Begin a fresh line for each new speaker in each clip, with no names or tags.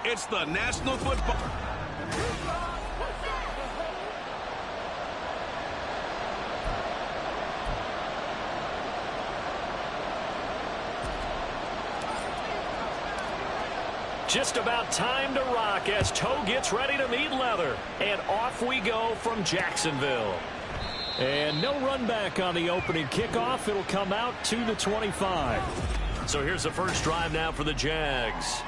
It's the National Football.
Just about time to rock as toe gets ready to meet leather. And off we go from Jacksonville. And no run back on the opening kickoff. It'll come out to the 25. So here's the first drive now for the Jags.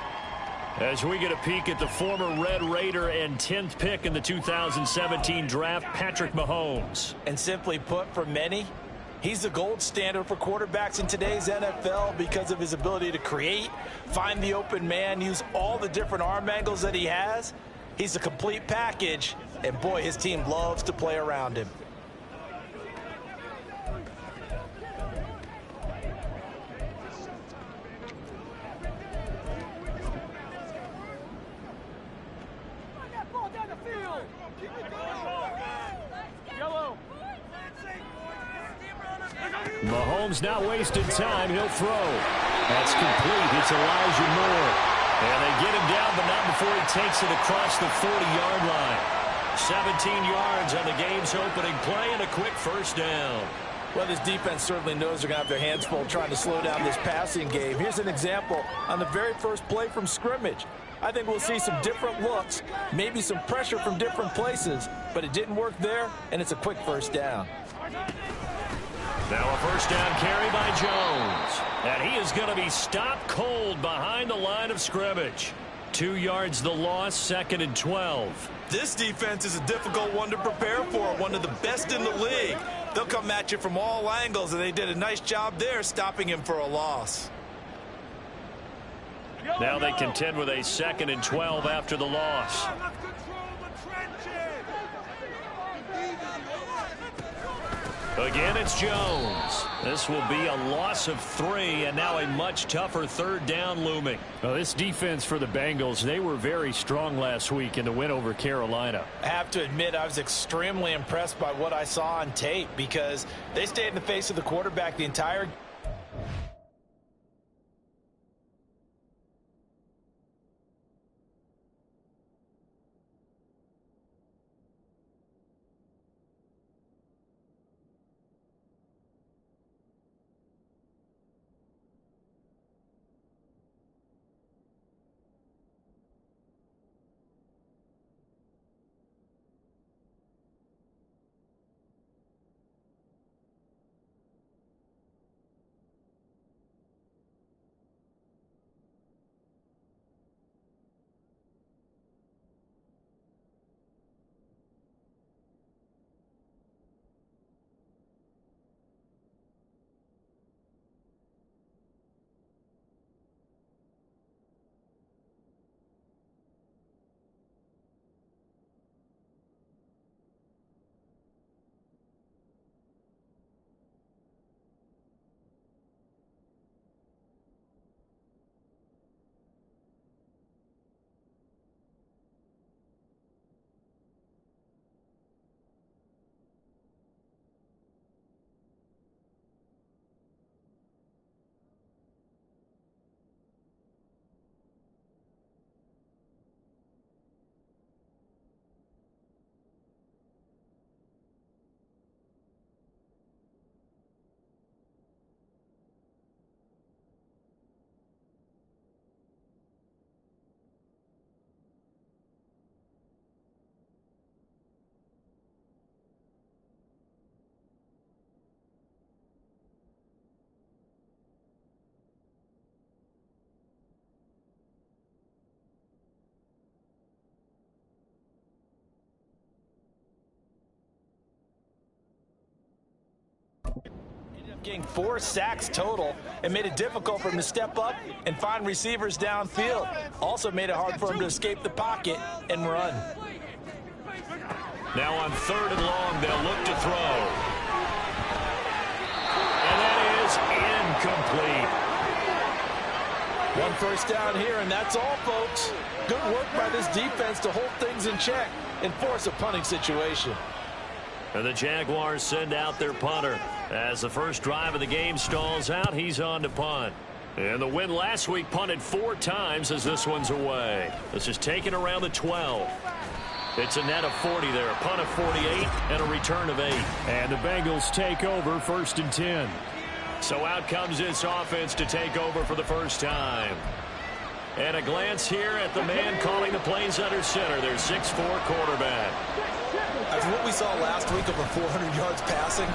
As we get a peek at the former Red Raider and 10th pick in the 2017 draft, Patrick Mahomes.
And simply put, for many, he's the gold standard for quarterbacks in today's NFL because of his ability to create, find the open man, use all the different arm angles that he has. He's a complete package, and boy, his team loves to play around him.
Mahomes not wasting time. He'll throw. That's complete. It's Elijah Moore. And they get him down, but not before he takes it across the 40-yard line. 17 yards on the game's opening play and a quick first down.
Well, this defense certainly knows they're going to have their hands full trying to slow down this passing game. Here's an example on the very first play from scrimmage. I think we'll see some different looks, maybe some pressure from different places, but it didn't work there, and it's a quick first down.
Now a first down carry by Jones. And he is going to be stopped cold behind the line of scrimmage. 2 yards the loss, 2nd and 12.
This defense is a difficult one to prepare for, one of the best in the league. They'll come at you from all angles, and they did a nice job there stopping him for a loss.
Now they contend with a 2nd and 12 after the loss. Again, it's Jones. This will be a loss of 3, and now a much tougher third down looming. Well, this defense for the Bengals, they were very strong last week in the win over Carolina.
I have to admit, I was extremely impressed by what I saw on tape because they stayed in the face of the quarterback the entire game. Getting 4 sacks total and made it difficult for him to step up and find receivers downfield. Also made it hard for him to escape the pocket and run.
Now on 3rd and long, they'll look to throw. And that is incomplete.
1 first down here, and that's all, folks. Good work by this defense to hold things in check and force a punting situation.
And the Jaguars send out their punter. As the first drive of the game stalls out, he's on to punt. And the win last week punted 4 times as this one's away. This is taken around the 12. It's a net of 40 there, a punt of 48 and a return of 8. And the Bengals take over 1st and 10. So out comes this offense to take over for the first time. And a glance here at the man calling the plays under center, their 6'4" quarterback.
After what we saw last week, over 400 yards passing,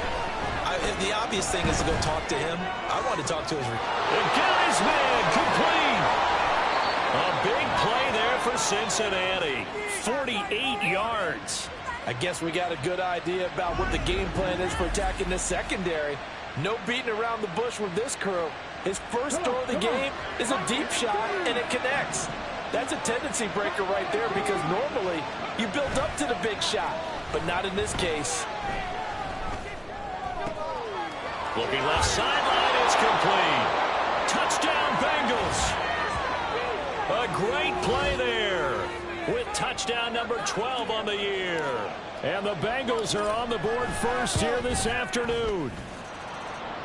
the obvious thing is to go talk to him. I want to talk to his...
And got his man complete. A big play there for Cincinnati. 48 yards.
I guess we got a good idea about what the game plan is for attacking the secondary. No beating around the bush with this crew. His first throw of the game is a deep shot, and it connects. That's a tendency breaker right there because normally you build up to the big shot, but not in this case.
Looking left sideline, it's complete. Touchdown, Bengals. A great play there with touchdown number 12 on the year. And the Bengals are on the board first here this afternoon.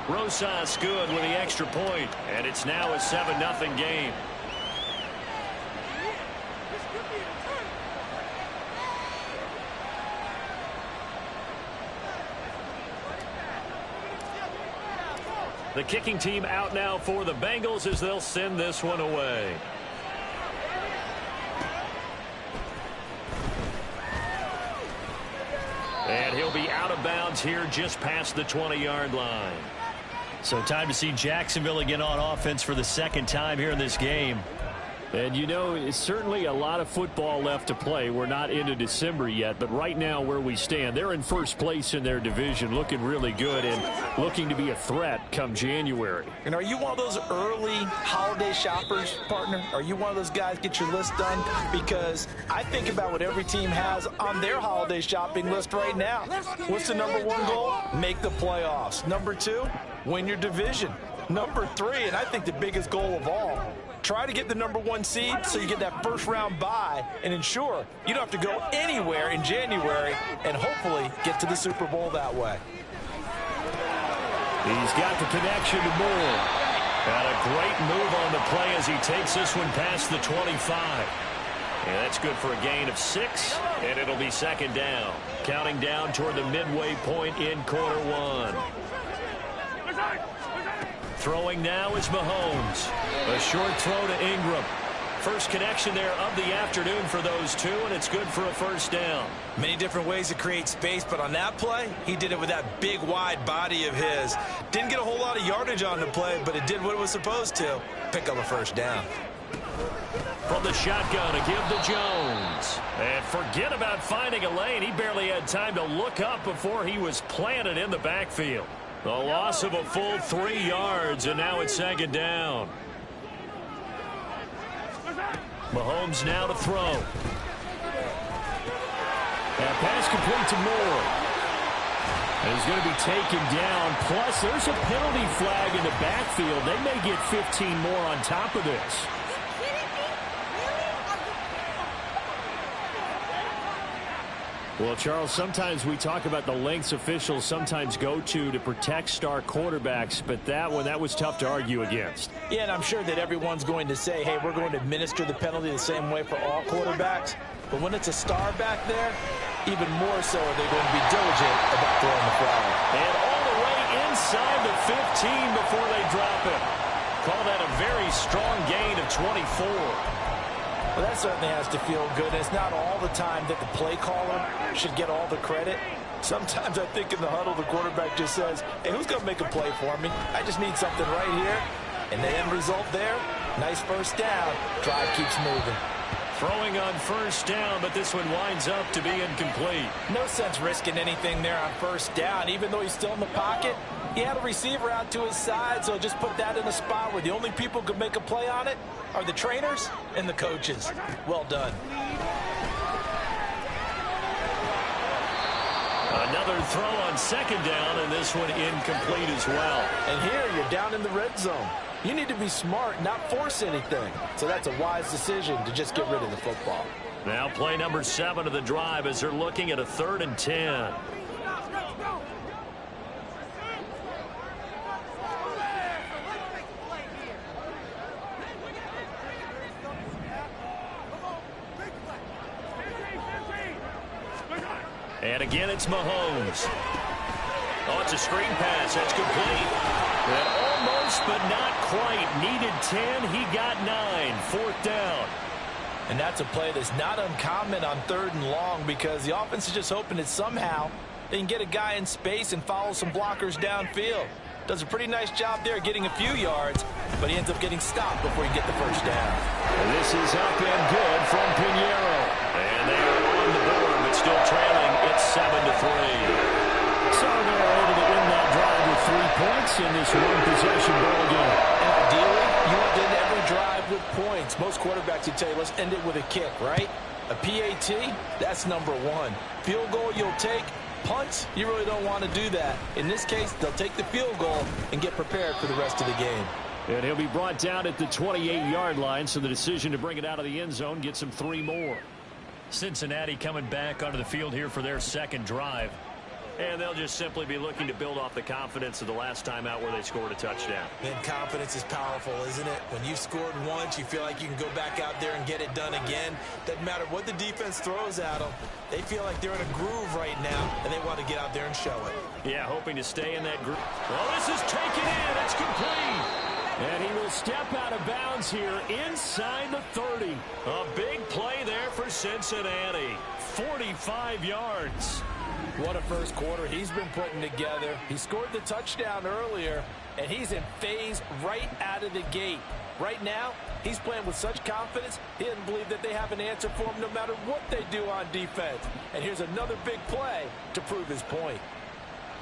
Rosas good with the extra point, and it's now a 7-0 game. The kicking team out now for the Bengals as they'll send this one away. And he'll be out of bounds here just past the 20-yard line. So time to see Jacksonville again on offense for the second time here in this game. And, you know, it's certainly a lot of football left to play. We're not into December yet, but right now where we stand, they're in first place in their division, looking really good and looking to be a threat come January.
And are you one of those early holiday shoppers, partner? Are you one of those guys get your list done? Because I think about what every team has on their holiday shopping list right now. What's the number 1 goal? Make the playoffs. Number 2, win your division. Number 3, and I think the biggest goal of all, try to get the number 1 seed so you get that first round bye and ensure you don't have to go anywhere in January and hopefully get to the Super Bowl that way.
He's got the connection to Moore. And a great move on the play as he takes this one past the 25. And that's good for a gain of 6, and it'll be 2nd down. Counting down toward the midway point in quarter 1. Throwing now is Mahomes. A short throw to Ingram. First connection there of the afternoon for those two, and it's good for a first down.
Many different ways to create space, but on that play, he did it with that big, wide body of his. Didn't get a whole lot of yardage on the play, but it did what it was supposed to. Pick up a first down.
From the shotgun, a give to Jones. And forget about finding a lane. He barely had time to look up before he was planted in the backfield. The loss of a full 3 yards, and now it's 2nd down. Mahomes now to throw. That pass complete to Moore. And he's going to be taken down. Plus, there's a penalty flag in the backfield. They may get 15 more on top of this. Well, Charles, sometimes we talk about the lengths officials sometimes go to protect star quarterbacks, but that was tough to argue against.
Yeah, and I'm sure that everyone's going to say, hey, we're going to administer the penalty the same way for all quarterbacks. But when it's a star back there, even more so are they going to be diligent about throwing the flag.
And all the way inside the 15 before they drop it. Call that a very strong gain of 24.
Well, that certainly has to feel good. It's not all the time that the play caller should get all the credit. Sometimes I think in the huddle, the quarterback just says, hey, who's going to make a play for me? I just need something right here. And the end result there, nice first down. Drive keeps moving.
Throwing on first down, but this one winds up to be incomplete.
No sense risking anything there on first down. Even though he's still in the pocket, he had a receiver out to his side, so just put that in a spot where the only people who could make a play on it are the trainers and the coaches. Well done.
Another throw on 2nd down, and this one incomplete as well.
And here you're down in the red zone. You need to be smart, not force anything. So that's a wise decision to just get rid of the football.
Now play number 7 of the drive as they're looking at a 3rd and 10. And again, it's Mahomes. Oh, it's a screen pass. That's complete. And almost, but not quite. Needed 10. He got 9. Fourth down.
And that's a play that's not uncommon on 3rd and long because the offense is just hoping that somehow they can get a guy in space and follow some blockers downfield. Does a pretty nice job there getting a few yards, but he ends up getting stopped before he get the first down.
And this is up and good from Pinheiro. And they are on the board, but still trailing. It's 7-3. So they're able to win that drive with 3 points in this one-possession ball game.
And ideally, you want to end every drive with points. Most quarterbacks would tell you, let's end it with a kick, right? A PAT, that's number 1. Field goal you'll take. Punts, you really don't want to do that. In this case, they'll take the field goal and get prepared for the rest of the game.
And he'll be brought down at the 28-yard line, so the decision to bring it out of the end zone gets him 3 more. Cincinnati coming back onto the field here for their second drive. And they'll just simply be looking to build off the confidence of the last time out where they scored a touchdown.
And confidence is powerful, isn't it? When you've scored once, you feel like you can go back out there and get it done again. Doesn't matter what the defense throws at them. They feel like they're in a groove right now, and they want to get out there and show it.
Yeah, hoping to stay in that groove. Well, this is taken in. It's complete. And he will step out of bounds here inside the 30. A big play there for Cincinnati. 45 yards.
What a first quarter he's been putting together. He scored the touchdown earlier, and he's in phase right out of the gate. Right now, he's playing with such confidence, he doesn't believe that they have an answer for him no matter what they do on defense. And here's another big play to prove his point.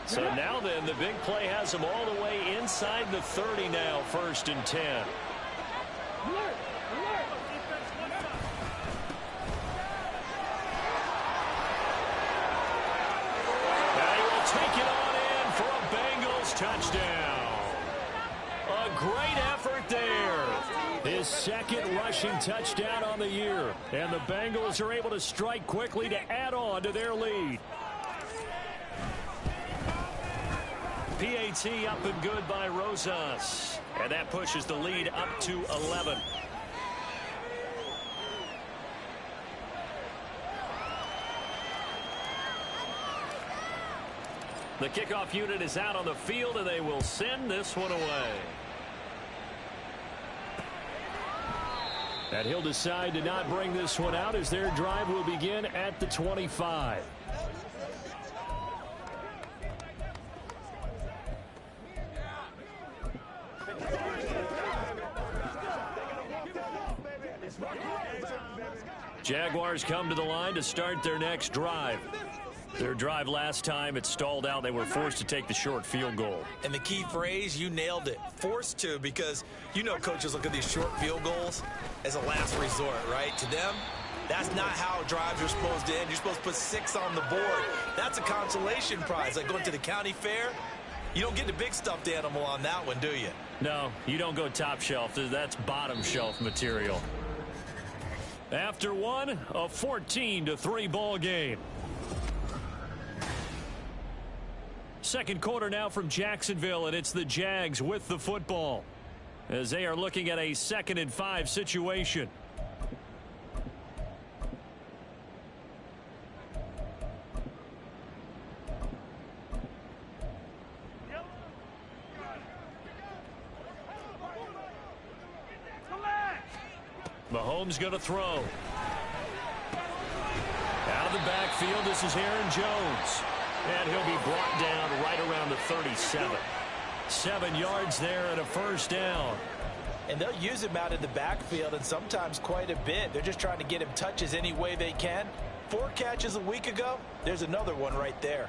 So now then, the big play has him all the way inside the 30 now, 1st and 10. Take it on in for a Bengals touchdown. A great effort there. His 2nd rushing touchdown on the year. And the Bengals are able to strike quickly to add on to their lead. PAT up and good by Rosas. And that pushes the lead up to 11. The kickoff unit is out on the field, and they will send this one away. And he'll decide to not bring this one out as their drive will begin at the 25. Jaguars come to the line to start their next drive. Their drive last time, it stalled out. They were forced to take the short field goal.
And the key phrase, you nailed it, forced to, because you know coaches look at these short field goals as a last resort, right? To them, that's not how drives are supposed to end. You're supposed to put 6 on the board. That's a consolation prize. Like going to the county fair, you don't get the big stuffed animal on that one, do you?
No, you don't go top shelf. That's bottom shelf material. After one, a 14-3 ball game. Second quarter now from Jacksonville, and it's the Jags with the football as they are looking at a 2nd and 5 situation. Mahomes going to throw. Out of the backfield, this is Aaron Jones. And he'll be brought down right around the 37. 7 yards there and a first down.
And they'll use him out in the backfield, and sometimes quite a bit. They're just trying to get him touches any way they can. 4 catches a week ago. There's another one right there.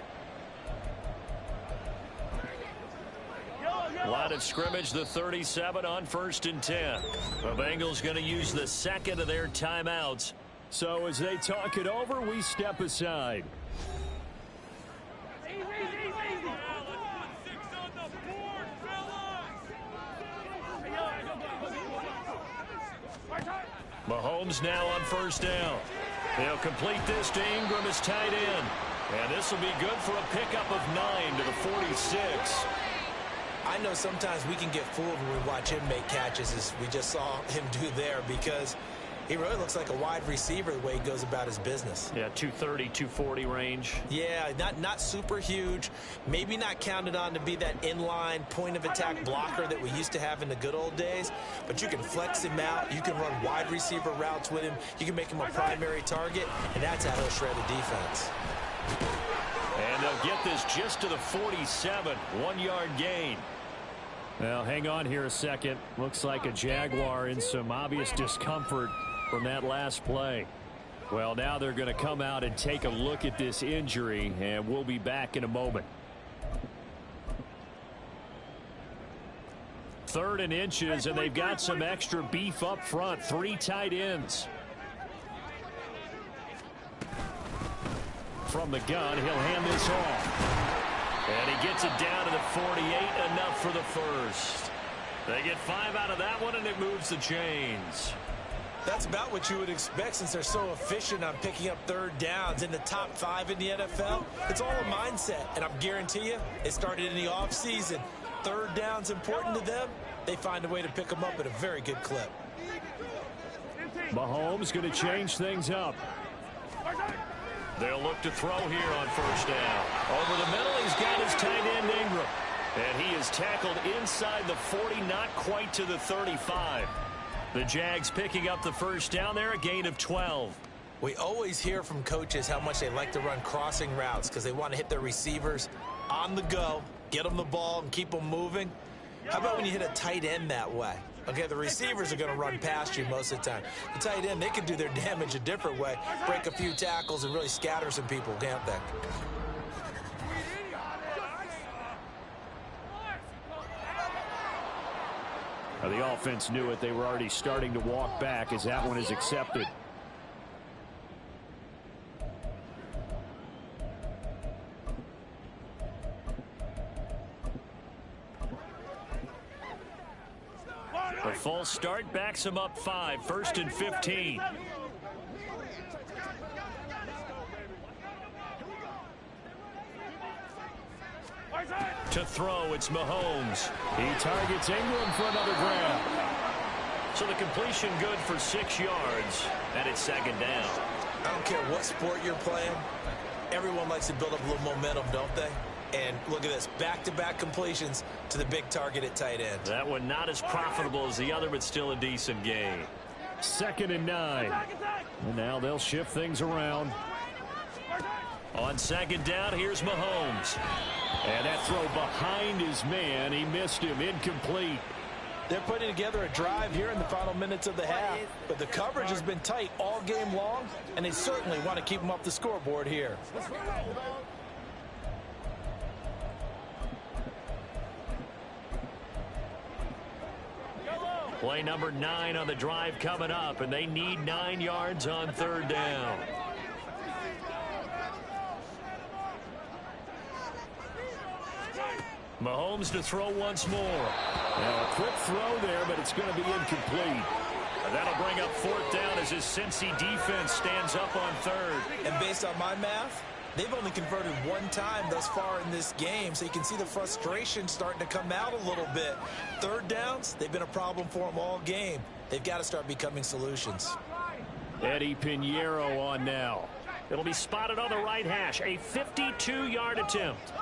Line of scrimmage, the 37 on 1st and 10. The Bengals going to use the 2nd of their timeouts. So as they talk it over, we step aside. Mahomes now on 1st down. They'll complete this to Ingram as tight end. And this will be good for a pickup of 9 to the 46.
I know sometimes we can get fooled when we watch him make catches, as we just saw him do there, because He really looks like a wide receiver the way he goes about his business.
Yeah, 230, 240 range.
Yeah, not super huge. Maybe not counted on to be that inline point-of-attack blocker that we used to have in the good old days. But you can flex him out. You can run wide receiver routes with him. You can make him a primary target, and that's how he'll shred a defense.
And they'll get this just to the 47. 1-yard gain. Well, hang on here a second. Looks like a Jaguar in some obvious discomfort from that last play. Well, now they're going to come out and take a look at this injury, and we'll be back in a moment. 3rd and inches, and they've got some extra beef up front. 3 tight ends. From the gun, he'll hand this off. And he gets it down to the 48, enough for the first. They get 5 out of that one, and it moves the chains.
That's about what you would expect since they're so efficient on picking up 3rd downs in the top 5 in the NFL. It's all a mindset, and I'm guarantee you it started in the offseason. 3rd down's important to them. They find a way to pick them up at a very good clip.
Mahomes going to change things up. They'll look to throw here on 1st down. Over the middle, he's got his tight end Ingram. And he is tackled inside the 40, not quite to the 35. The Jags picking up the 1st down there, a gain of 12.
We always hear from coaches how much they like to run crossing routes because they want to hit their receivers on the go, get them the ball, and keep them moving. How about when you hit a tight end that way? Okay, the receivers are going to run past you most of the time. The tight end, they can do their damage a different way, break a few tackles and really scatter some people, can't they?
The offense knew it. They were already starting to walk back as that one is accepted. The false start backs him up 5. 1st and 15. To throw, it's Mahomes. He targets Ingram for another grab. So the completion good for 6 yards, and it's 2nd down.
I don't care what sport you're playing. Everyone likes to build up a little momentum, don't they? And look at this, back-to-back completions to the big target at tight end.
That one not as profitable as the other, but still a decent gain. 2nd and 9. And now they'll shift things around. On 2nd down, here's Mahomes. And that throw behind his man. He missed him. Incomplete.
They're putting together a drive here in the final minutes of the half. But the coverage has been tight all game long, and they certainly want to keep them off the scoreboard here.
Play number 9 on the drive coming up, and they need 9 yards on 3rd down. Mahomes to throw once more. Now a quick throw there, but it's going to be incomplete. And that'll bring up 4th down as his Cincy defense stands up on 3rd.
And based on my math, they've only converted 1 time thus far in this game, so you can see the frustration starting to come out a little bit. 3rd downs, they've been a problem for them all game. They've got to start becoming solutions.
Eddie Pinheiro on now. It'll be spotted on the right hash. A 52-yard attempt.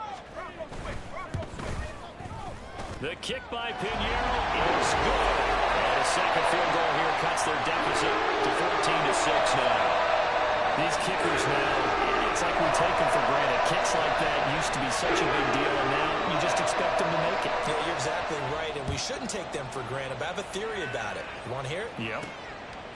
The kick by Pinheiro is good. And a 2nd field goal here cuts their deficit to 14-6 now. These kickers now, it's like we take them for granted. Kicks like that used to be such a big deal, and now you just expect them to make it.
Yeah, you're exactly right, and we shouldn't take them for granted. But I have a theory about it. You want to hear it?
Yep.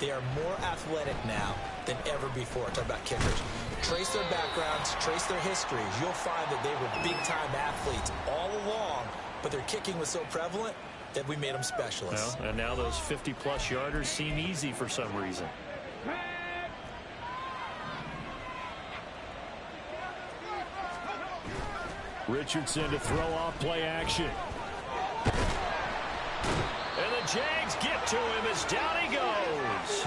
They are more athletic now than ever before. Talk about kickers. Trace their backgrounds, trace their histories. You'll find that they were big-time athletes all along, but their kicking was so prevalent that we made them specialists.
Well, and now those 50-plus yarders seem easy for some reason. Richardson to throw off play action. And the Jags get to him as down he goes.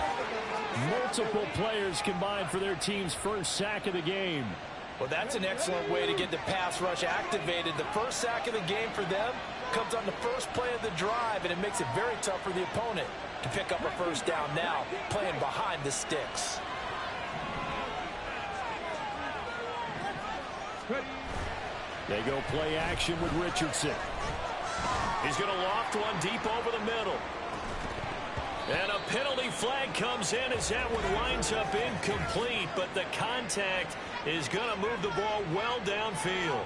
Multiple players combined for their team's 1st sack of the game.
Well, that's an excellent way to get the pass rush activated. The 1st sack of the game for them comes on the first play of the drive, and it makes it very tough for the opponent to pick up a first down now, playing behind the sticks.
They go play action with Richardson. He's going to loft one deep over the middle. And a penalty flag comes in as that one winds up incomplete, but the contact is going to move the ball well downfield.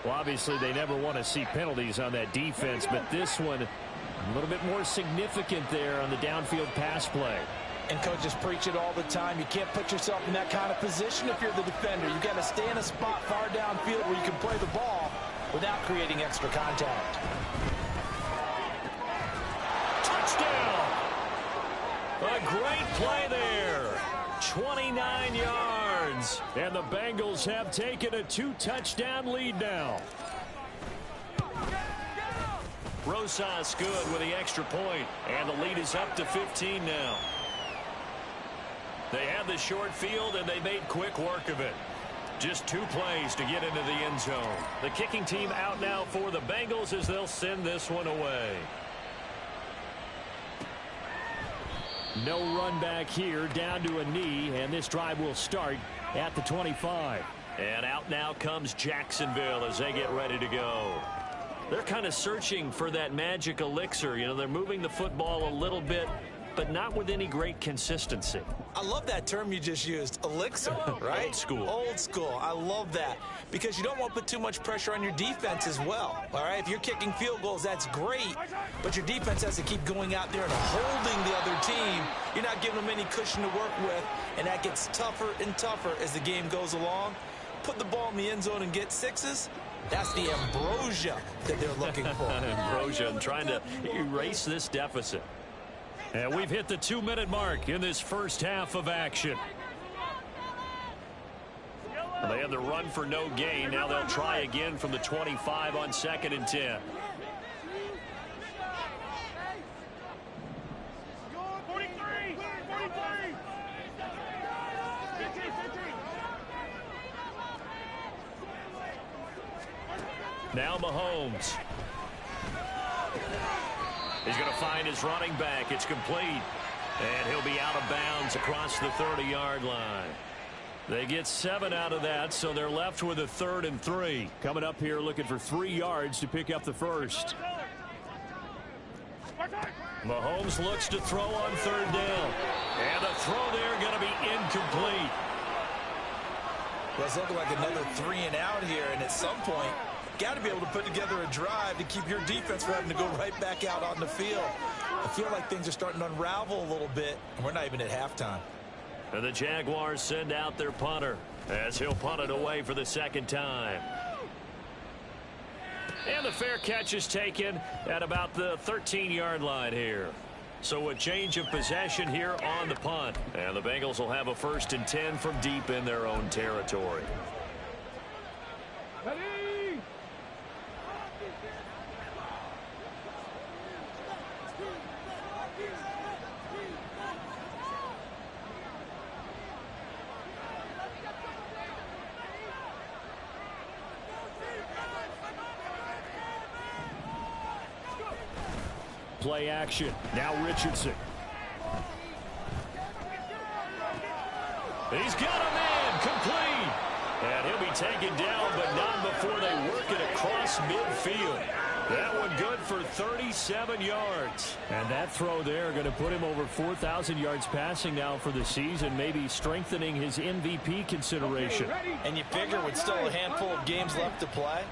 Well, obviously, they never want to see penalties on that defense, but this one a little bit more significant there on the downfield pass play.
And coaches preach it all the time. You can't put yourself in that kind of position if you're the defender. You've got to stay in a spot far downfield where you can play the ball without creating extra contact.
Touchdown! A great play there. 29 yards. And the Bengals have taken a 2-touchdown lead now. Rosas good with the extra point, and the lead is up to 15 now. They had the short field, and they made quick work of it. Just 2 plays to get into the end zone. The kicking team out now for the Bengals as they'll send this one away. No run back here, down to a knee, and this drive will start at the 25. And out now comes Jacksonville as they get ready to go. They're kind of searching for that magic elixir. You know, they're moving the football a little bit, but not with any great consistency.
I love that term you just used, elixir, right?
Old school.
Old school. I love that because you don't want to put too much pressure on your defense as well, all right? If you're kicking field goals, that's great, but your defense has to keep going out there and holding the other team. You're not giving them any cushion to work with, and that gets tougher and tougher as the game goes along. Put the ball in the end zone and get 6s. That's the ambrosia that they're looking for.
Ambrosia and trying to erase this deficit. And we've hit the 2-minute mark in this first half of action. Well, they had the run for no gain. Now they'll try again from the 25 on 2nd and 10. Now Mahomes. He's going to find his running back. It's complete. And he'll be out of bounds across the 30-yard line. They get 7 out of that, so they're left with a 3rd and 3. Coming up here looking for 3 yards to pick up the first. Mahomes looks to throw on 3rd down. And the throw there going to be incomplete.
Well, it's looking like another 3 and out here, and at some point, got to be able to put together a drive to keep your defense from having to go right back out on the field. I feel like things are starting to unravel a little bit, and we're not even at halftime.
And the Jaguars send out their punter as he'll punt it away for the 2nd time. And the fair catch is taken at about the 13-yard line here. So a change of possession here on the punt. And the Bengals will have a 1st and 10 from deep in their own territory. Play action. Now Richardson. He's got a man complete. And he'll be taken down, but not before they work it across midfield. That one good for 37 yards. And that throw there going to put him over 4,000 yards passing now for the season, maybe strengthening his MVP consideration.
And you figure with still a handful of games left to play,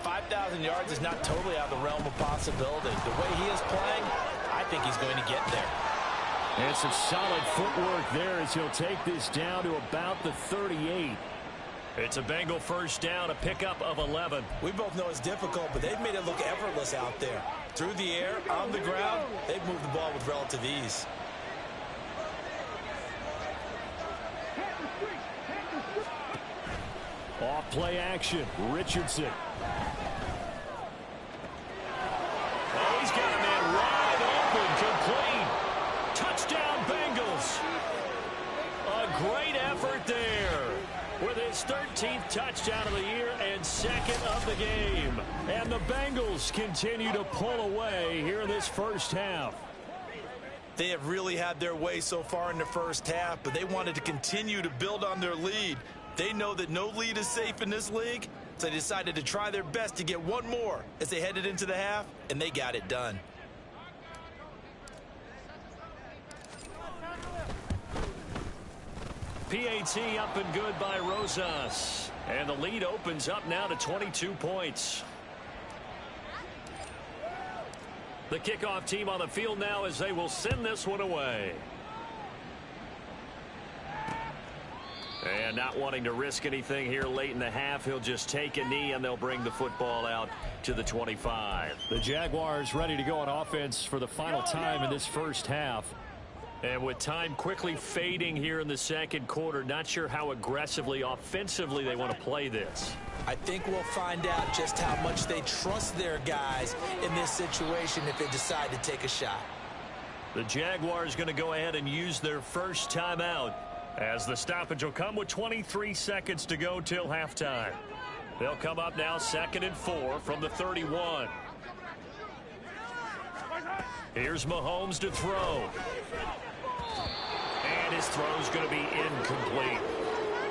5,000 yards is not totally out of the realm of possibility. The way he is playing, I think he's going to get there.
And some solid footwork there as he'll take this down to about the 38. It's a Bengal 1st down, a pickup of 11.
We both know it's difficult, but they've made it look effortless out there. Through the air, on the ground, they've moved the ball with relative ease.
Off play action, Richardson. Oh, he's got a man wide open, complete. Touchdown, Bengals. A great effort there. with his 13th touchdown of the year and second of the game. And the Bengals continue to pull away here in this first half.
They have really had their way so far in the first half, but they wanted to continue to build on their lead. They know that no lead is safe in this league, so they decided to try their best to get one more as they headed into the half, and they got it done.
PAT up and good by Rosas. And the lead opens up now to 22 points. The kickoff team on the field now as they will send this one away. And not wanting to risk anything here late in the half, he'll just take a knee and they'll bring the football out to the 25.
The Jaguars ready to go on offense for the final time in this first half.
And with time quickly fading here in the second quarter, not sure how aggressively, offensively they want to play this.
I think we'll find out just how much they trust their guys in this situation if they decide to take a shot.
The Jaguars going to go ahead and use their first timeout as the stoppage will come with 23 seconds to go till halftime. They'll come up now 2nd and 4 from the 31. Here's Mahomes to throw. And his throw's going to be incomplete.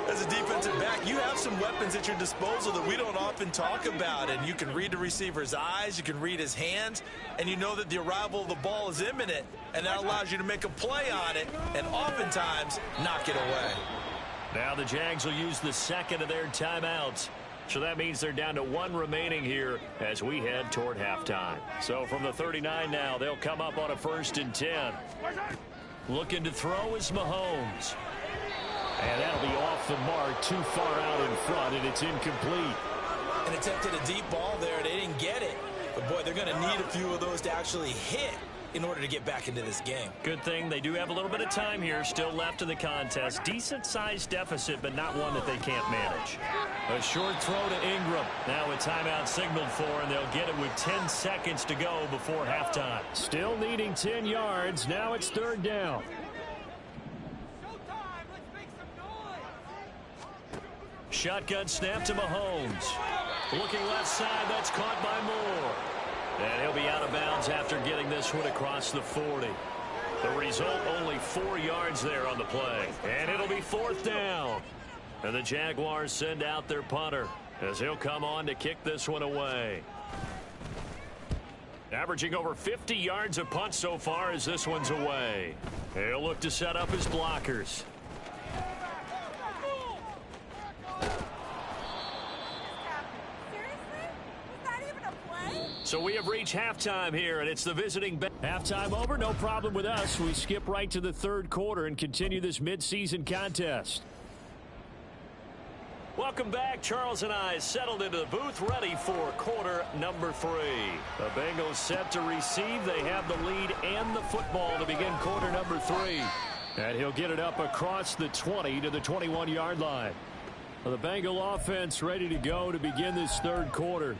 As a defensive back, you have some weapons at your disposal that we don't often talk about. And you can read the receiver's eyes, you can read his hands, and you know that the arrival of the ball is imminent. And that allows you to make a play on it and oftentimes knock it away.
Now the Jags will use the second of their timeouts. So that means they're down to one remaining here as we head toward halftime. So from the 39 now, they'll come up on a 1st and 10. Looking to throw is Mahomes. And that'll be off the mark, too far out in front, and it's incomplete.
And attempted a deep ball there. They didn't get it. But, boy, they're going to need a few of those to actually hit in order to get back into this game.
Good thing they do have a little bit of time here still left in the contest. Decent-sized deficit, but not one that they can't manage. A short throw to Ingram. Now a timeout signaled for, and they'll get it with 10 seconds to go before halftime.
Still needing 10 yards. Now it's 3rd down.
Shotgun snap to Mahomes. Looking left side, that's caught by Moore. And he'll be out of bounds after getting this one across the 40. The result, only 4 yards there on the play. And it'll be 4th down. And the Jaguars send out their punter as he'll come on to kick this one away. Averaging over 50 yards a punt so far as this one's away. He'll look to set up his blockers. So we have reached halftime here, and it's the visiting.
Halftime over, no problem with us. We skip right to the 3rd quarter and continue this midseason contest.
Welcome back. Charles and I settled into the booth, ready for quarter number 3. The Bengals set to receive. They have the lead and the football to begin quarter number 3.
And he'll get it up across the 20 to the 21-yard line. Well, the Bengal offense ready to go to begin this 3rd quarter.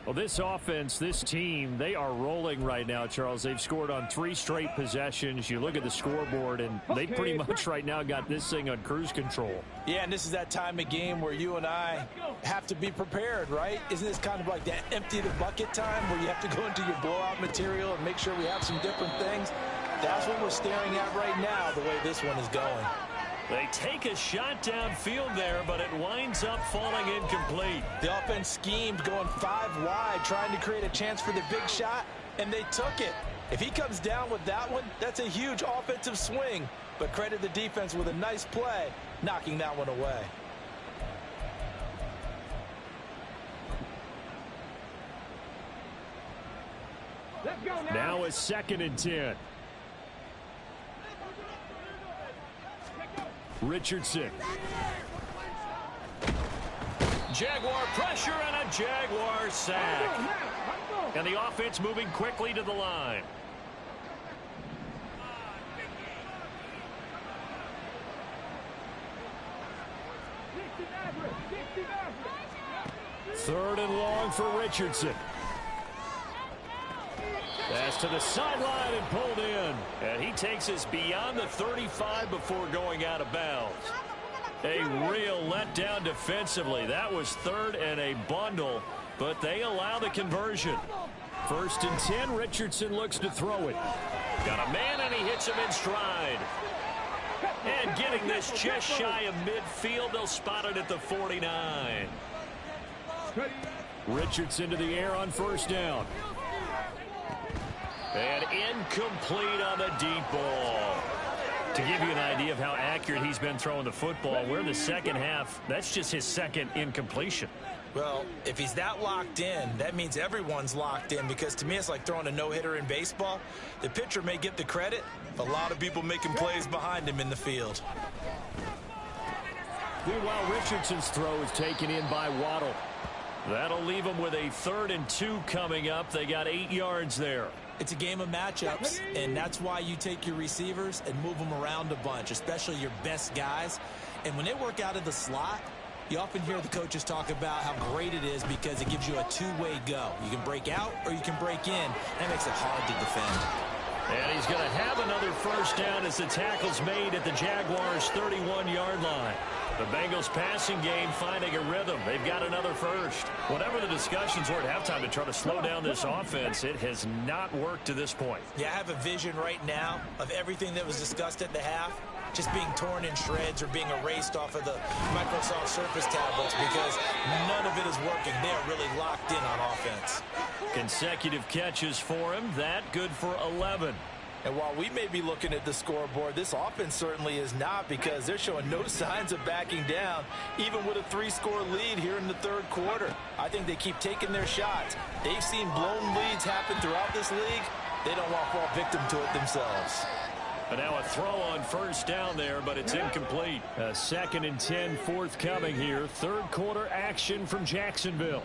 Well, this offense, this team, they are rolling right now, Charles. They've scored on 3 straight possessions. You look at the scoreboard, and they pretty much right now got this thing on cruise control.
Yeah, and this is that time of game where you and I have to be prepared, right? Isn't this kind of like that empty the bucket time where you have to go into your blowout material and make sure we have some different things? That's what we're staring at right now, the way this one is going.
They take a shot downfield there, but it winds up falling incomplete.
The offense schemed going 5 wide, trying to create a chance for the big shot, and they took it. If he comes down with that one, that's a huge offensive swing. But credit the defense with a nice play, knocking that one away.
Let's go now. Now a 2nd and 10. Richardson.
Jaguar pressure and a Jaguar sack. And the offense moving quickly to the line.
Third and long for Richardson.
Pass to the sideline and pulled in. And he takes us beyond the 35 before going out of bounds.
A real letdown defensively. That was third and a bundle, but they allow the conversion. 1st and 10, Richardson looks to throw it. Got a man, and he hits him in stride. And getting this just shy of midfield, they'll spot it at the 49. Richardson to the air on 1st down. And incomplete on the deep ball. To give you an idea of how accurate he's been throwing the football, we're in the second half. That's just his second incompletion.
Well, if he's that locked in, that means everyone's locked in, because to me it's like throwing a no-hitter in baseball. The pitcher may get the credit, but a lot of people making plays behind him in the field.
Meanwhile, Richardson's throw is taken in by Waddle. That'll leave him with a 3rd and 2 coming up. They got 8 yards there.
It's a game of matchups, and that's why you take your receivers and move them around a bunch, especially your best guys. And when they work out of the slot, you often hear the coaches talk about how great it is because it gives you a two-way go. You can break out or you can break in. That makes it hard to defend.
And he's going to have another 1st down as the tackle's made at the Jaguars' 31-yard line. The Bengals passing game finding a rhythm. They've got another 1st. Whatever the discussions were at halftime to try to slow down this offense, it has not worked to this point.
Yeah, I have a vision right now of everything that was discussed at the half just being torn in shreds or being erased off of the Microsoft Surface tablets, because none of it is working. They are really locked in on offense.
Consecutive catches for him. That good for 11.
And while we may be looking at the scoreboard, this offense certainly is not, because they're showing no signs of backing down, even with a 3-score lead here in the 3rd quarter. I think they keep taking their shots. They've seen blown leads happen throughout this league. They don't want to fall victim to it themselves.
And now a throw on 1st down there, but it's incomplete. A 2nd and 10 forthcoming here. 3rd quarter action from Jacksonville.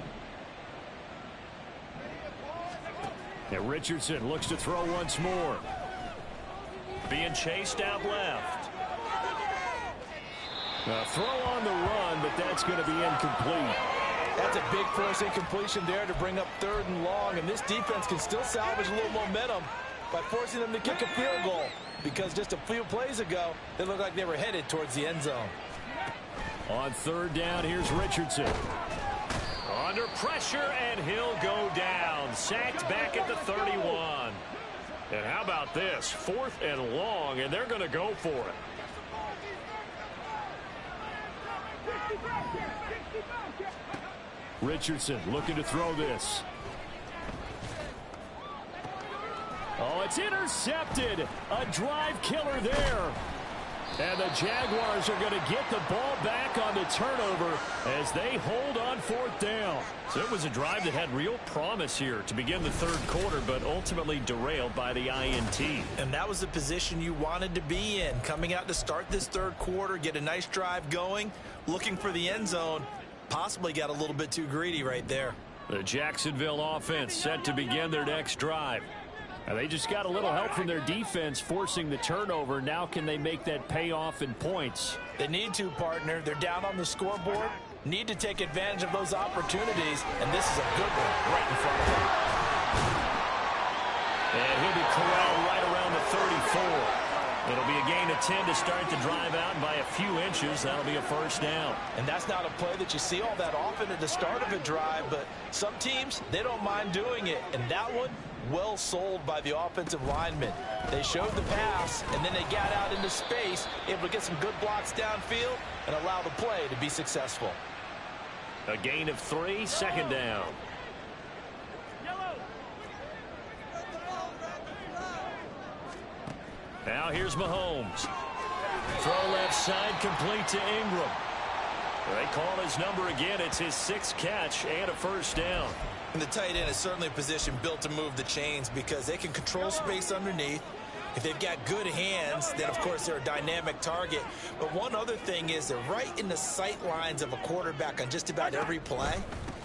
And Richardson looks to throw once more. Being chased out left. A throw on the run, but that's going to be incomplete.
That's a big force incompletion there to bring up 3rd and long, and this defense can still salvage a little momentum by forcing them to kick a field goal, because just a few plays ago, they looked like they were headed towards the end zone.
On 3rd down, here's Richardson. Under pressure, and he'll go down. Sacked back at the 31. And how about this? 4th and long, and they're going to go for it. Richardson looking to throw this. Oh, it's intercepted. A drive killer there. And the Jaguars are going to get the ball back on the turnover as they hold on 4th down. So it was a drive that had real promise here to begin the 3rd quarter, but ultimately derailed by the INT.
And that was the position you wanted to be in, coming out to start this 3rd quarter, get a nice drive going, looking for the end zone. Possibly got a little bit too greedy right there.
The Jacksonville offense set to begin their next drive. And they just got a little help from their defense forcing the turnover. Now can they make that pay off in points?
They need to, partner. They're down on the scoreboard. Need to take advantage of those opportunities. And this is a good one right in front of them.
And he'll be corralled right around the 34. It'll be a gain of 10 to start the drive out, and by a few inches, that'll be a 1st down.
And that's not a play that you see all that often at the start of a drive, but some teams, they don't mind doing it. And that one, well sold by the offensive linemen. They showed the pass, and then they got out into space, able to get some good blocks downfield and allow the play to be successful.
A gain of 3, 2nd down. Now here's Mahomes. Throw left side, complete to Ingram. They call his number again. It's his 6th catch and a 1st down.
And the tight end is certainly a position built to move the chains because they can control space underneath. If they've got good hands, then, of course, they're a dynamic target. But one other thing is they're right in the sight lines of a quarterback on just about every play.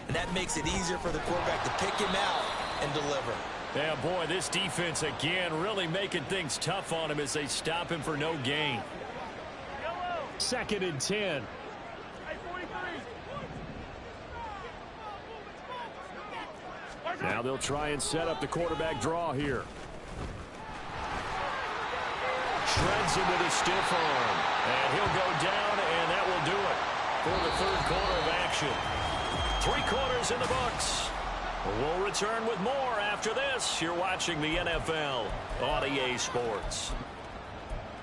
And that makes it easier for the quarterback to pick him out and deliver.
Yeah, boy, this defense again really making things tough on him as they stop him for no gain. 2nd and 10. Now they'll try and set up the quarterback draw here. Shreds him with a stiff arm. And he'll go down, and
And that will do it for the third quarter of action. 3 quarters in the books. We'll return with more after this. You're watching the NFL on EA Sports.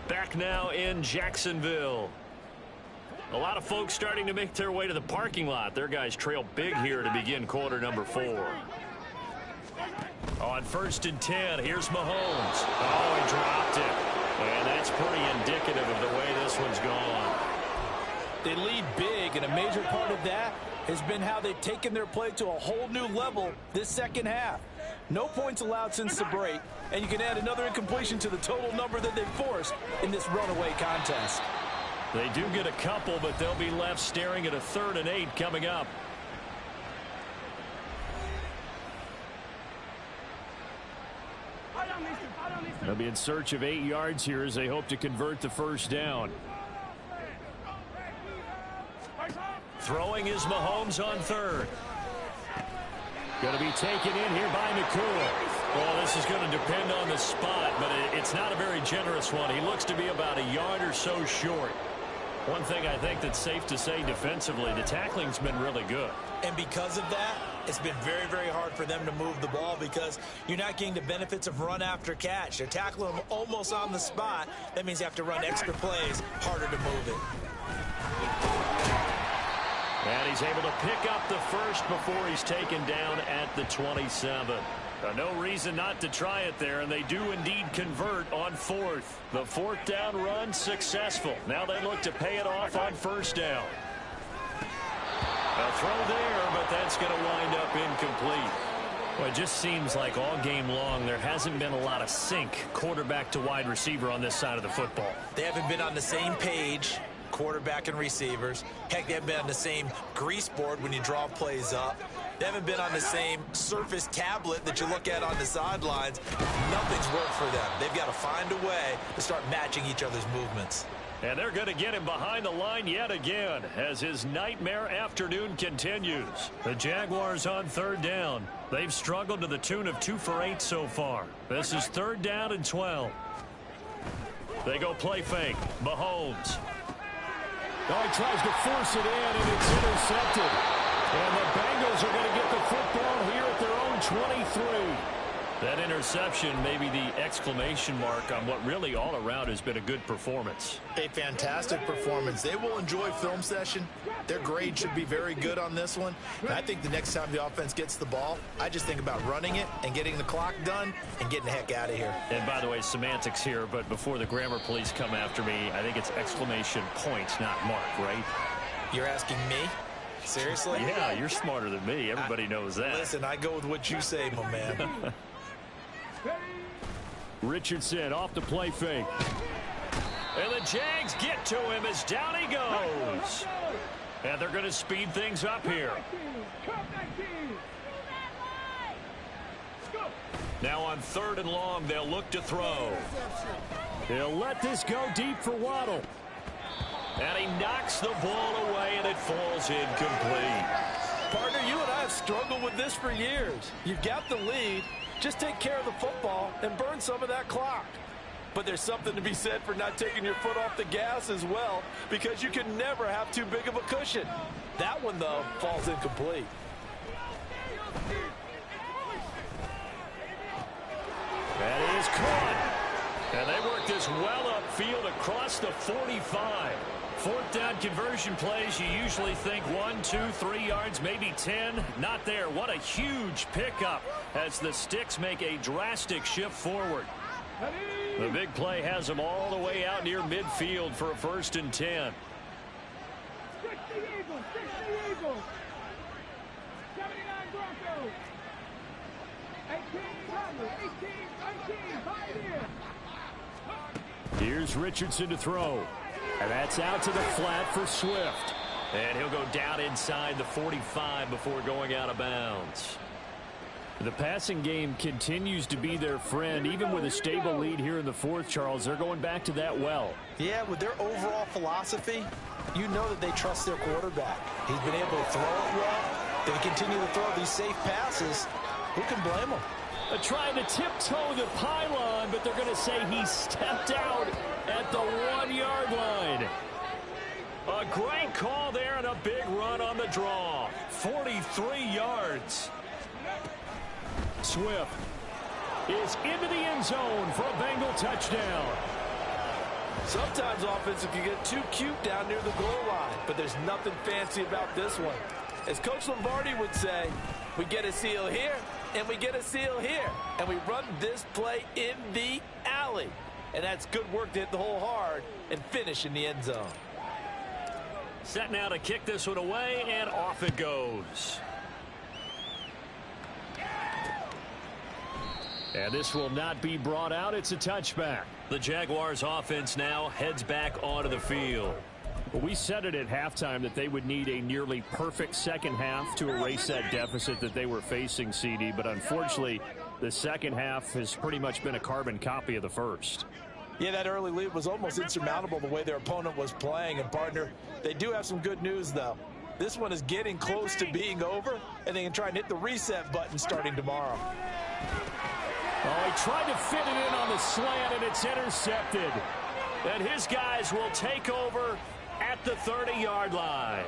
Back now in Jacksonville. A lot of folks starting to make their way to the parking lot. Their guys trail big here to begin quarter number 4. On 1st and 10, here's Mahomes. Oh, he dropped it. And that's pretty indicative of the way this one's gone.
They lead big, and a major part of that has been how they've taken their play to a whole new level this second half. No points allowed since the break, and you can add another incompletion to the total number that they've forced in this runaway contest.
They do get a couple, but they'll be left staring at a 3rd and 8 coming up.
They'll be in search of 8 yards here as they hope to convert the first down.
Throwing is Mahomes on 3rd.
Going to be taken in here by McCool.
Well, this is going to depend on the spot, but it's not a very generous one. He looks to be about a yard or so short. One thing I think that's safe to say defensively, the tackling's been really good.
And because of that, it's been very, very hard for them to move the ball because you're not getting the benefits of run after catch. They're tackling them almost on the spot. That means you have to run extra plays, harder to move it.
And he's able to pick up the first before he's taken down at the 27. No reason not to try it there, and they do indeed convert on 4th. The 4th down run successful. Now they look to pay it off on 1st down. A throw there, but that's going to wind up incomplete.
Well, it just seems like all game long there hasn't been a lot of sync quarterback to wide receiver on this side of the football.
They haven't been on the same page, quarterback and receivers. Heck, they haven't been on the same grease board when you draw plays up. They haven't been on the same surface tablet that you look at on the sidelines. Nothing's worked for them. They've got to find a way to start matching each other's movements.
And they're going to get him behind the line yet again as his nightmare afternoon continues. The Jaguars on 3rd down. They've struggled to the tune of 2 for 8 so far. This is 3rd down and 12. They go play fake. Mahomes.
Oh, he tries to force it in, and it's intercepted. And the Bengals are going to get the football here at their own 23.
That interception may be the exclamation mark on what really all around has been a good performance.
A fantastic performance. They will enjoy film session. Their grade should be very good on this one. And I think the next time the offense gets the ball, I just think about running it and getting the clock done and getting the heck out of here.
And by the way, semantics here, but before the grammar police come after me, I think it's exclamation point, not mark, right?
You're asking me? Seriously?
Yeah, you're smarter than me. Everybody knows that.
Listen, I go with what you say, my man.
Richardson off the play fake.
And the Jags get to him as down he goes. And they're going to speed things up here. Now on 3rd and long, they'll look to throw.
He'll let this go deep for Waddle.
And he knocks the ball away, and it falls incomplete.
Partner, you and I have struggled with this for years. You've got the lead. Just take care of the football and burn some of that clock. But there's something to be said for not taking your foot off the gas as well, because you can never have too big of a cushion. That one, though, falls incomplete.
That is caught. And they work this well upfield across the 45. 4th down conversion plays, you usually think 1, 2, 3 yards, maybe 10. Not there. What a huge pickup as the Sticks make a drastic shift forward. The big play has them all the way out near midfield for a 1st and 10.
Here's Richardson to throw. And that's out to the flat for Swift.
And he'll go down inside the 45 before going out of bounds.
The passing game continues to be their friend. Even with a stable lead here in the 4th, Charles, they're going back to that well.
Yeah, with their overall philosophy, you know that they trust their quarterback. He's been able to throw it well. They continue to throw these safe passes. Who can blame them?
Trying to tiptoe the pylon, but they're going to say he stepped out at the 1-yard line.
A great call there and a big run on the draw. 43 yards.
Swift is into the end zone for a Bengal touchdown.
Sometimes offenses can get too cute down near the goal line, but there's nothing fancy about this one. As Coach Lombardi would say, we get a seal here, and we get a seal here, and we run this play in the alley. And that's good work to hit the hole hard and finish in the end zone.
Set now to kick this one away, and off it goes.
And this will not be brought out. It's a touchback.
The Jaguars offense now heads back onto the field.
Well, we said it at halftime that they would need a nearly perfect second half to erase that deficit that they were facing, CD. But unfortunately, the second half has pretty much been a carbon copy of the first.
Yeah, that early lead was almost insurmountable the way their opponent was playing. And, partner, they do have some good news, though. This one is getting close to being over, and they can try and hit the reset button starting tomorrow.
Oh, he tried to fit it in on the slant, and it's intercepted.
And his guys will take over at the 30-yard line.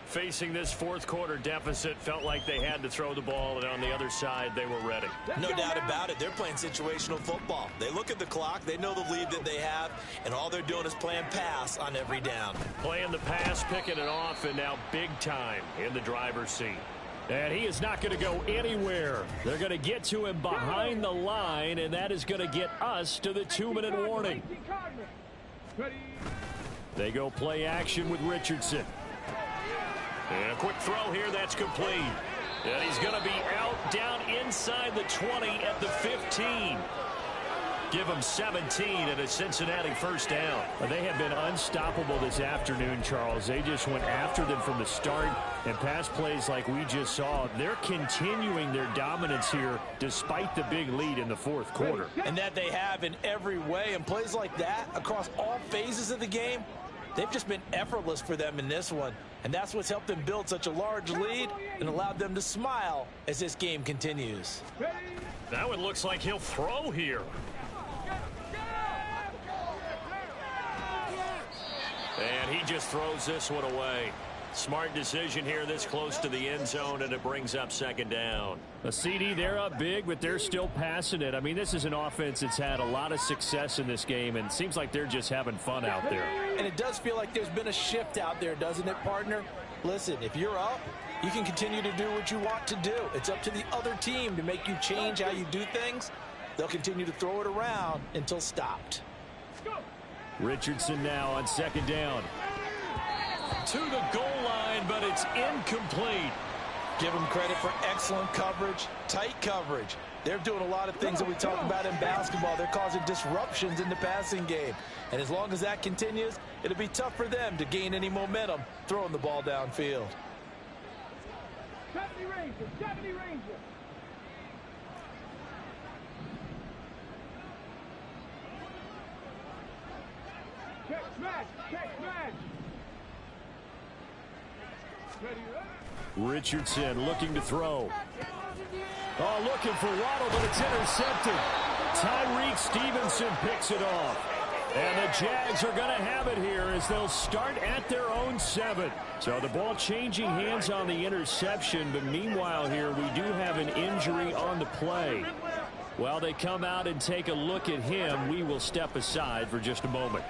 Facing this fourth quarter deficit, felt like they had to throw the ball, and on the other side, they were ready.
No doubt about it. They're playing situational football. They look at the clock, they know the lead that they have, and all they're doing is playing pass on every down.
Playing the pass, picking it off, and now big time in the driver's seat. And he is not going to go anywhere. They're going to get to him behind the line, and that is going to get us to the 2-minute warning. They go play action with Richardson.
And a quick throw here, that's complete. And he's going to be out down inside the 20 at the 15. Give him 17 and a Cincinnati first down.
They have been unstoppable this afternoon, Charles. They just went after them from the start, and pass plays like we just saw. They're continuing their dominance here despite the big lead in the fourth quarter.
And that they have in every way. And plays like that across all phases of the game, they've just been effortless for them in this one. And that's what's helped them build such a large lead and allowed them to smile as this game continues.
That one looks like he'll throw here. And he just throws this one away. Smart decision here this close to the end zone, and it brings up second down.
A CD, they're up big, but they're still passing it. I mean, this is an offense that's had a lot of success in this game, and it seems like they're just having fun out there.
And it does feel like there's been a shift out there, doesn't it, partner? Listen, if you're up, you can continue to do what you want to do. It's up to the other team to make you change how you do things. They'll continue to throw it around until stopped.
Richardson now on second down.
To the goal line, but it's incomplete.
Give them credit for excellent coverage, tight coverage. They're doing a lot of things that we talk about in basketball. They're causing disruptions in the passing game. And as long as that continues, it'll be tough for them to gain any momentum throwing the ball downfield.
70 Rangers. Catch smash.
Richardson looking to throw. Oh, looking for Waddle, but it's intercepted. Tyreek Stevenson picks it off. And the Jags are going to have it here as they'll start at their own 7. So the ball changing hands on the interception, but meanwhile here we do have an injury on the play. While they come out and take a look at him, we will step aside for just a moment.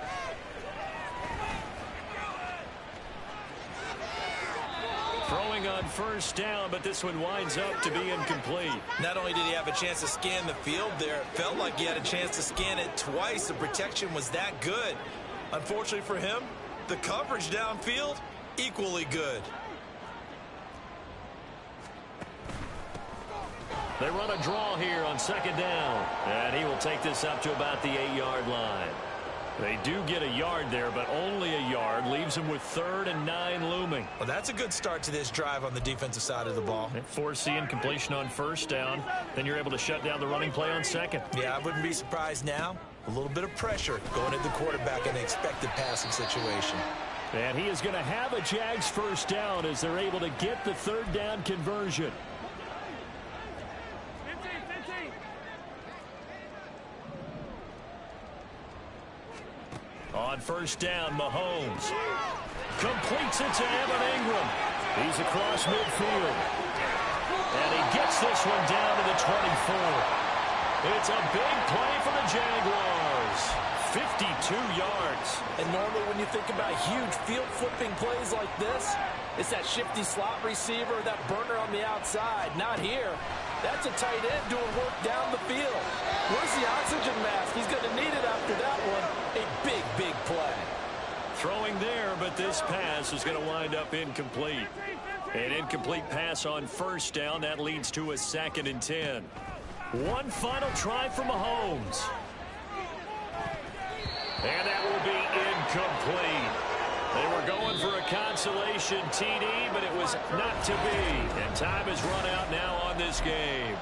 Throwing on first down, but this one winds up to be incomplete.
Not only did he have a chance to scan the field there, it felt like he had a chance to scan it twice. The protection was that good. Unfortunately for him, the coverage downfield, equally good.
They run a draw here on second down, and he will take this up to about the 8-yard line. They do get a yard there, but only a yard. Leaves them with 3rd and 9 looming.
Well, that's a good start to this drive on the defensive side of the ball.
Foreseeing completion on first down. Then you're able to shut down the running play on second.
Yeah, I wouldn't be surprised now. A little bit of pressure going at the quarterback in an expected passing situation.
And he is going to have a Jags first down as they're able to get the 3rd down conversion.
On first down, Mahomes. Completes it to Evan Ingram. He's across midfield. And he gets this one down to the 24. It's a big play for the Jaguars. 52 yards.
And normally when you think about huge field flipping plays like this, it's that shifty slot receiver, that burner on the outside. Not here. That's a tight end doing work down the field. Where's the oxygen mask? He's going to need it after that one. A big, big play.
Throwing there, but this pass is going to wind up incomplete. An incomplete pass on first down. That leads to a 2nd and 10. One final try for Mahomes. And that will be incomplete. They were going for a consolation TD, but it was not to be. And time has run out now on this game.